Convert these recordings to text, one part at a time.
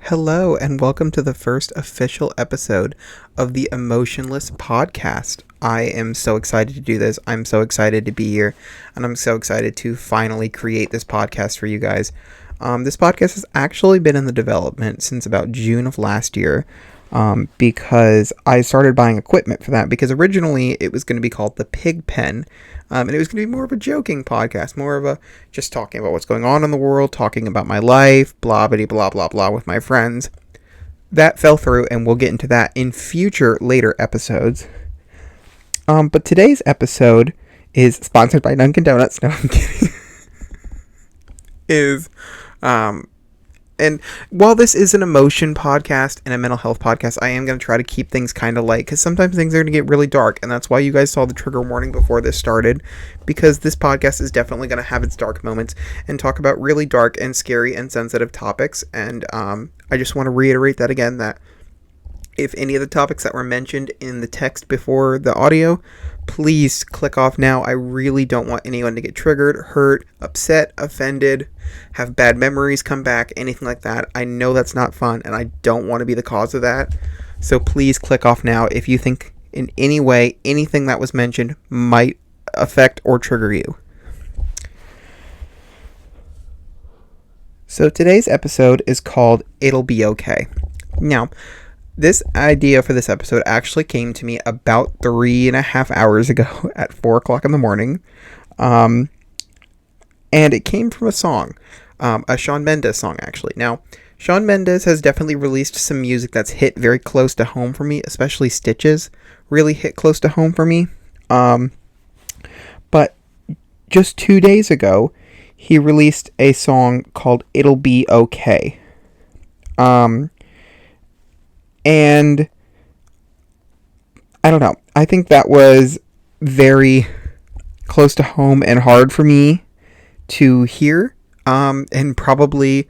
Hello, and welcome to the first official episode of the Emotionless podcast. I am so excited to do this. I'm so excited to be here, and I'm so excited to finally create this podcast for you guys. This podcast has actually been in the development since about June of last year, because I started buying equipment for that, because originally it was going to be called The Pig Pen, and it was going to be more of a joking podcast, more of a just talking about what's going on in the world, talking about my life, blah, blah, blah, blah, blah, with my friends. That fell through, and we'll get into that in future, later episodes. But today's episode is sponsored by Dunkin' Donuts. No, I'm kidding. And while this is an emotion podcast and a mental health podcast, I am going to try to keep things kind of light, because sometimes things are going to get really dark, and that's why you guys saw the trigger warning before this started, because this podcast is definitely going to have its dark moments and talk about really dark and scary and sensitive topics. And I just want to reiterate that again, that if any of the topics that were mentioned in the text before the audio, please click off now. I really don't want anyone to get triggered, hurt, upset, offended, have bad memories come back, anything like that. I know that's not fun, and I don't want to be the cause of that. So please click off now if you think in any way anything that was mentioned might affect or trigger you. So today's episode is called It'll Be Okay. Now, this idea for this episode actually came to me about 3.5 hours ago at 4 o'clock in the morning. And it came from a song, a Shawn Mendes song, actually. Now, Shawn Mendes has definitely released some music that's hit very close to home for me, especially Stitches really hit close to home for me. But just 2 days ago, he released a song called It'll Be Okay. And I don't know. I think that was very close to home and hard for me to hear. And probably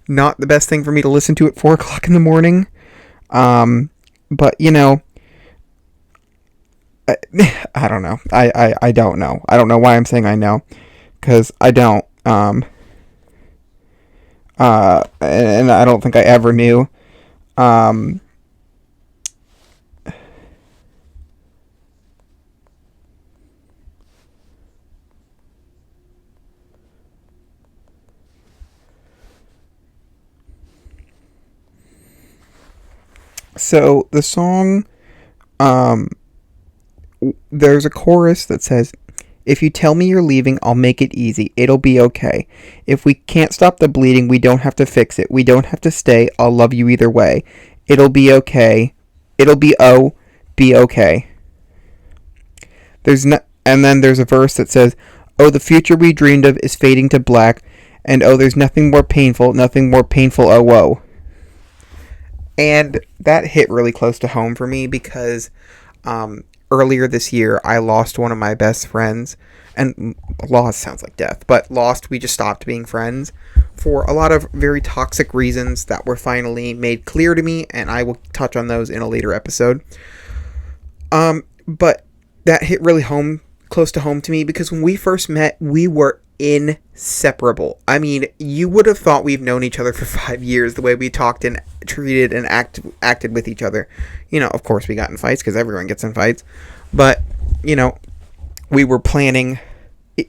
not the best thing for me to listen to at 4 o'clock in the morning. But, you know, I don't know. I don't know. I don't know why I'm saying I know, because I don't. And I don't think I ever knew. So the song, there's a chorus that says, "If you tell me you're leaving, I'll make it easy. It'll be okay. If we can't stop the bleeding, we don't have to fix it. We don't have to stay. I'll love you either way. It'll be okay. It'll be okay." And then there's a verse that says, "Oh, the future we dreamed of is fading to black, and oh, there's nothing more painful, oh, whoa." And that hit really close to home for me, because earlier this year, I lost one of my best friends. And lost sounds like death, but lost, we just stopped being friends for a lot of very toxic reasons that were finally made clear to me, and I will touch on those in a later episode. But that hit really close to home to me, because when we first met, we were inseparable. I mean, you would have thought we've known each other for 5 years, the way we talked and treated and acted with each other. You know, of course we got in fights, because everyone gets in fights, but, you know, we were planning,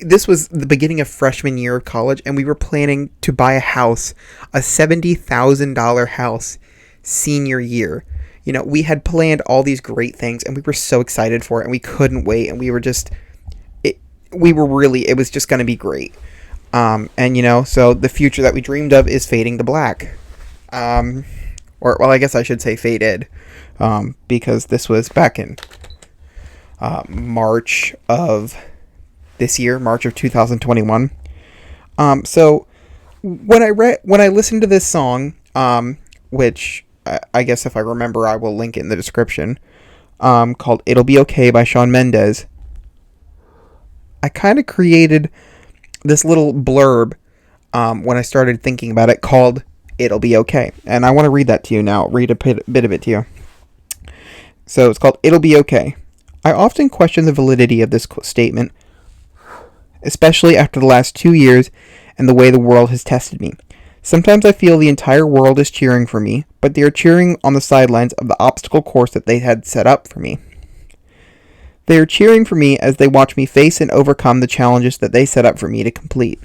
this was the beginning of freshman year of college, and we were planning to buy a house, a $70,000 house, senior year. You know, we had planned all these great things, and we were so excited for it, and we couldn't wait, and we were just, it was just going to be great. And, you know, so the future that we dreamed of is fading to black. Well, I guess I should say faded, because this was back in March of this year, March of 2021. So when I listened to this song, which I guess if I remember, I will link it in the description, called It'll Be Okay by Shawn Mendes, I kind of created this little blurb when I started thinking about it, called It'll Be Okay. And I want to read that to you now, read a bit of it to you. So it's called It'll Be Okay. I often question the validity of this statement, especially after the last 2 years and the way the world has tested me. Sometimes I feel the entire world is cheering for me, but they are cheering on the sidelines of the obstacle course that they had set up for me. They are cheering for me as they watch me face and overcome the challenges that they set up for me to complete.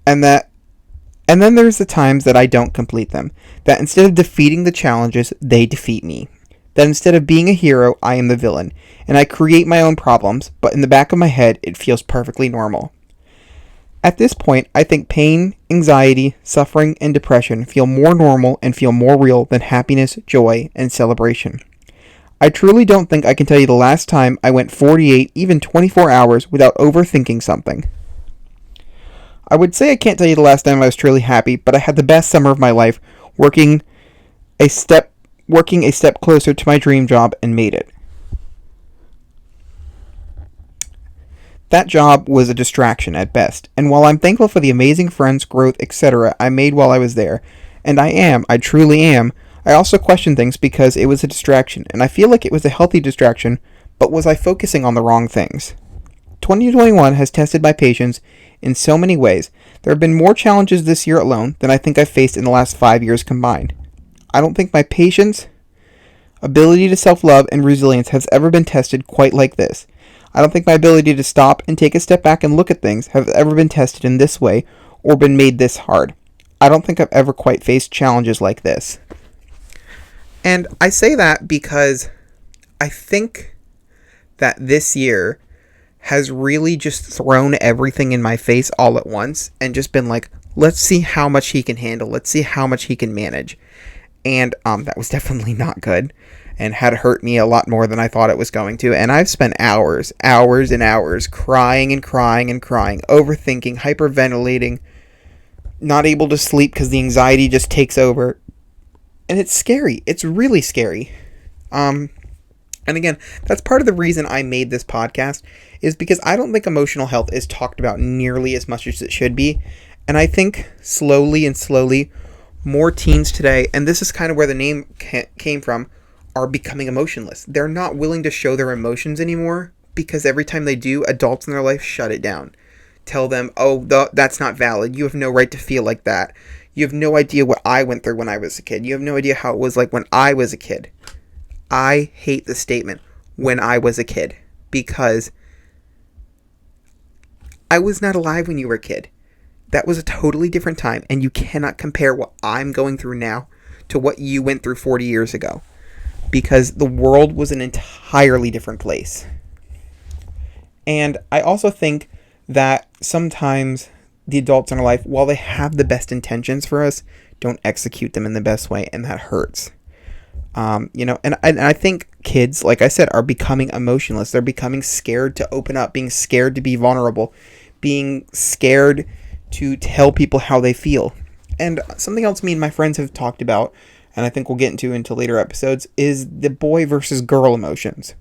And then there's the times that I don't complete them. That instead of defeating the challenges, they defeat me. That instead of being a hero, I am the villain. And I create my own problems, but in the back of my head, it feels perfectly normal. At this point, I think pain, anxiety, suffering, and depression feel more normal and feel more real than happiness, joy, and celebration. I truly don't think I can tell you the last time I went 48, even 24 hours without overthinking something. I would say I can't tell you the last time I was truly happy, but I had the best summer of my life working a step closer to my dream job and made it. That job was a distraction at best, and while I'm thankful for the amazing friends, growth, etc. I made while I was there, and I truly am, I also question things because it was a distraction, and I feel like it was a healthy distraction, but was I focusing on the wrong things? 2021 has tested my patience in so many ways. There have been more challenges this year alone than I think I've faced in the last 5 years combined. I don't think my patience, ability to self-love, and resilience has ever been tested quite like this. I don't think my ability to stop and take a step back and look at things have ever been tested in this way or been made this hard. I don't think I've ever quite faced challenges like this. And I say that because I think that this year has really just thrown everything in my face all at once and just been like, let's see how much he can handle. Let's see how much he can manage. And that was definitely not good and had hurt me a lot more than I thought it was going to. And I've spent hours and hours crying, overthinking, hyperventilating, not able to sleep because the anxiety just takes over. And it's scary. It's really scary. And again, that's part of the reason I made this podcast is because I don't think emotional health is talked about nearly as much as it should be. And I think slowly, more teens today, and this is kind of where the name came from, are becoming emotionless. They're not willing to show their emotions anymore because every time they do, adults in their life shut it down. Tell them, that's not valid. You have no right to feel like that. You have no idea what I went through when I was a kid. You have no idea how it was like when I was a kid. I hate the statement, when I was a kid, because I was not alive when you were a kid. That was a totally different time, and you cannot compare what I'm going through now to what you went through 40 years ago, because the world was an entirely different place. And I also think that sometimes the adults in our life, while they have the best intentions for us, don't execute them in the best way, and that hurts. And I think kids, like I said, are becoming emotionless. They're becoming scared to open up, being scared to be vulnerable, being scared to tell people how they feel. And something else me and my friends have talked about, and I think we'll get into later episodes, is the boy versus girl emotions.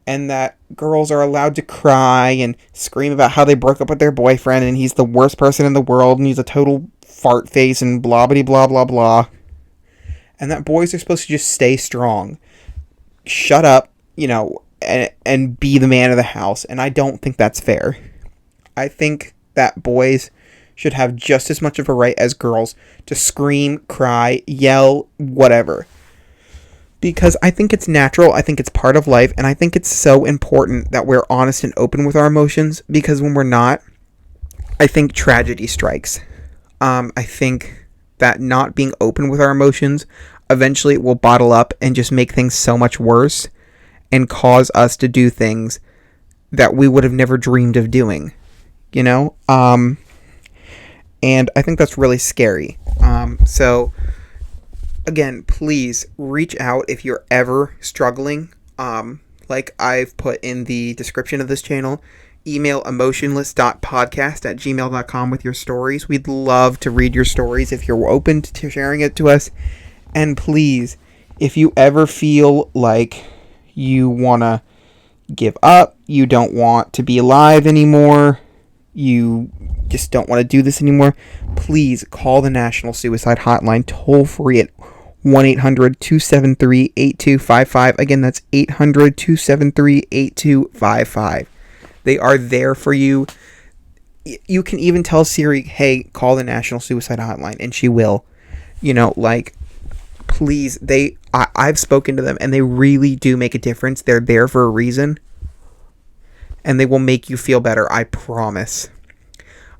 And that girls are allowed to cry and scream about how they broke up with their boyfriend and he's the worst person in the world and he's a total fart face and blah blah blah blah blah. And that boys are supposed to just stay strong, shut up, and be the man of the house. And I don't think that's fair. I think that boys should have just as much of a right as girls to scream, cry, yell, whatever. Because I think it's natural, I think it's part of life, and I think it's so important that we're honest and open with our emotions, because when we're not, I think tragedy strikes. I think that not being open with our emotions, eventually it will bottle up and just make things so much worse and cause us to do things that we would have never dreamed of doing, and I think that's really scary. So again, please reach out if you're ever struggling. Like I've put in the description of this channel, email emotionless.podcast@gmail.com with your stories. We'd love to read your stories if you're open to sharing it to us. And please, if you ever feel like you want to give up, you don't want to be alive anymore, you just don't want to do this anymore, please call the National Suicide Hotline toll free at 1-800-273-8255. Again, that's 800-273-8255. They are there for you. you can even tell Siri, hey, call the National Suicide Hotline, and she will. Like, please, I've spoken to them, and they really do make a difference. They're there for a reason, and they will make you feel better, I promise.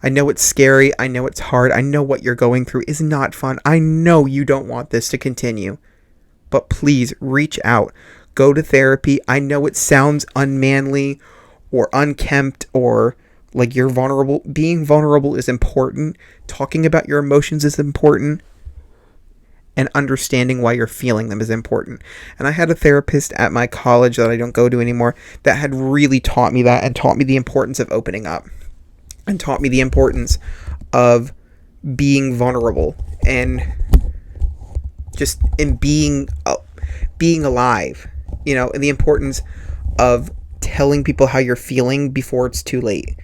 I know it's scary, I know it's hard, I know what you're going through is not fun, I know you don't want this to continue, but please reach out. Go to therapy. I know it sounds unmanly or unkempt or like you're vulnerable. Being vulnerable is important. Talking about your emotions is important. And understanding why you're feeling them is important. And I had a therapist at my college that I don't go to anymore that had really taught me that and taught me the importance of opening up and taught me the importance of being vulnerable and just in being alive, and the importance of telling people how you're feeling before it's too late.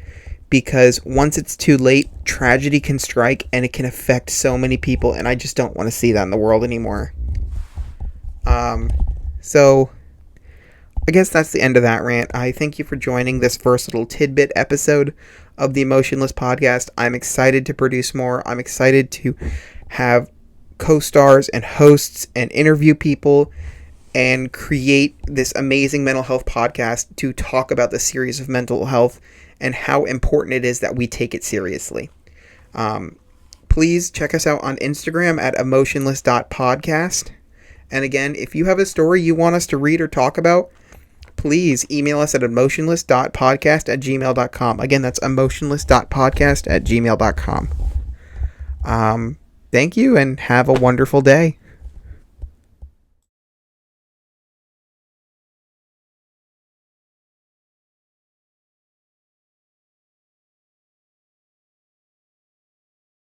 Because once it's too late, tragedy can strike and it can affect so many people, and I just don't want to see that in the world anymore. So I guess that's the end of that rant. I thank you for joining this first little tidbit episode of the Emotionless podcast. I'm excited to produce more. I'm excited to have co-stars and hosts and interview people and create this amazing mental health podcast to talk about the series of mental health and how important it is that we take it seriously. Please check us out on Instagram at emotionless.podcast. And again, if you have a story you want us to read or talk about, please email us at emotionless.podcast@gmail.com. Again, that's emotionless.podcast@gmail.com. Thank you and have a wonderful day.